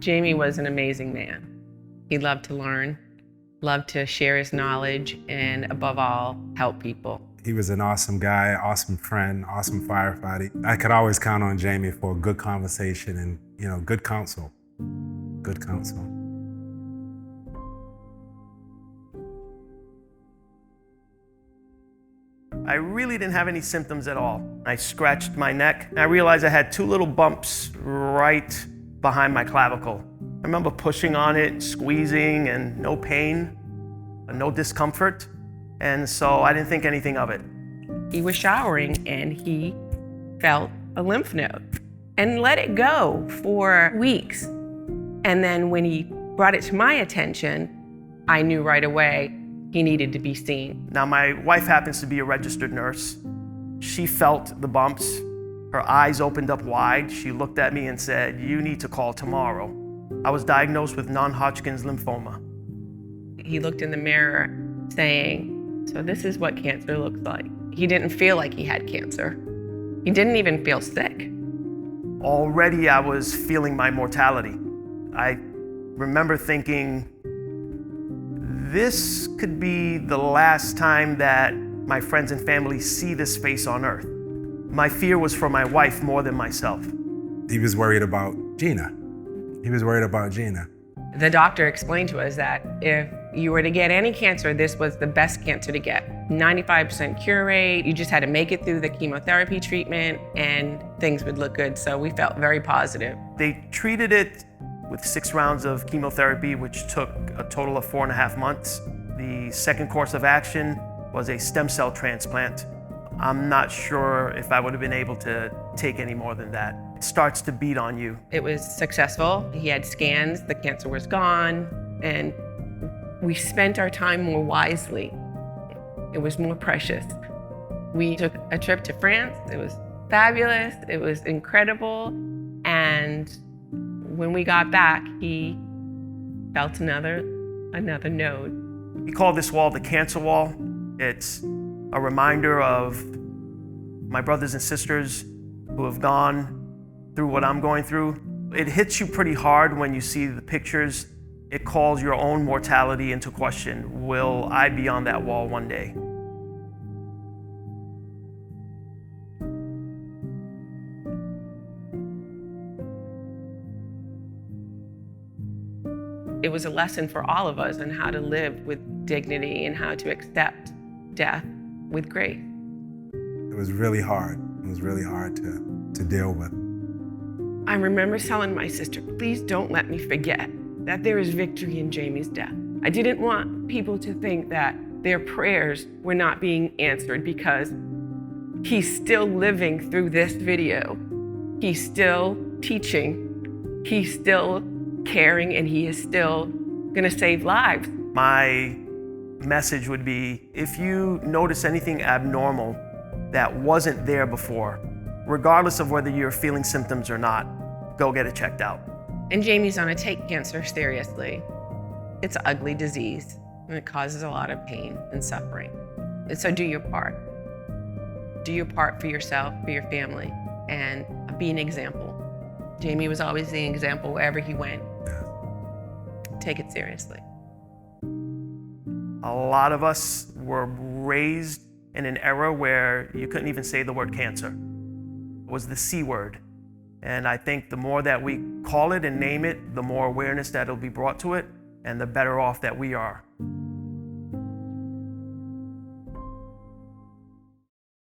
Jaime was an amazing man. He loved to learn, loved to share his knowledge, and above all, help people. He was an awesome guy, awesome friend, awesome firefighter. I could always count on Jaime for a good conversation and, good counsel. Good counsel. I really didn't have any symptoms at all. I scratched my neck, and I realized I had two little bumps right behind my clavicle. I remember pushing on it, squeezing, and no pain, no discomfort, and so I didn't think anything of it. He was showering and he felt a lymph node and let it go for weeks. And then when he brought it to my attention, I knew right away he needed to be seen. Now, my wife happens to be a registered nurse. She felt the bumps. Her eyes opened up wide. She looked at me and said, "You need to call tomorrow." I was diagnosed with non-Hodgkin's lymphoma. He looked in the mirror saying, "So this is what cancer looks like." He didn't feel like he had cancer. He didn't even feel sick. Already I was feeling my mortality. I remember thinking, this could be the last time that my friends and family see this face on earth. My fear was for my wife more than myself. He was worried about Gina. He was worried about Gina. The doctor explained to us that if you were to get any cancer, this was the best cancer to get. 95% cure rate, you just had to make it through the chemotherapy treatment and things would look good, so we felt very positive. They treated it with 6 rounds of chemotherapy, which took a total of 4.5 months. The second course of action was a stem cell transplant. I'm not sure if I would have been able to take any more than that. It starts to beat on you. It was successful. He had scans, the cancer was gone, and we spent our time more wisely. It was more precious. We took a trip to France. It was fabulous. It was incredible. And when we got back, he felt another node. We call this wall the cancer wall. It's a reminder of my brothers and sisters who have gone through what I'm going through. It hits you pretty hard when you see the pictures. It calls your own mortality into question. Will I be on that wall one day? It was a lesson for all of us on how to live with dignity and how to accept death with grace. It was really hard. It was really hard to deal with. I remember telling my sister, please don't let me forget that there is victory in Jaime's death. I didn't want people to think that their prayers were not being answered because he's still living through this video. He's still teaching. He's still caring, and he is still gonna save lives. My message would be, if you notice anything abnormal that wasn't there before, regardless of whether you're feeling symptoms or not, go get it checked out. And Jaime's gonna take cancer seriously. It's an ugly disease, and it causes a lot of pain and suffering. And so do your part. Do your part for yourself, for your family, and be an example. Jaime was always the example wherever he went. Take it seriously. A lot of us were raised in an era where you couldn't even say the word cancer. It was the C word. And I think the more that we call it and name it, the more awareness that will be brought to it, and the better off that we are.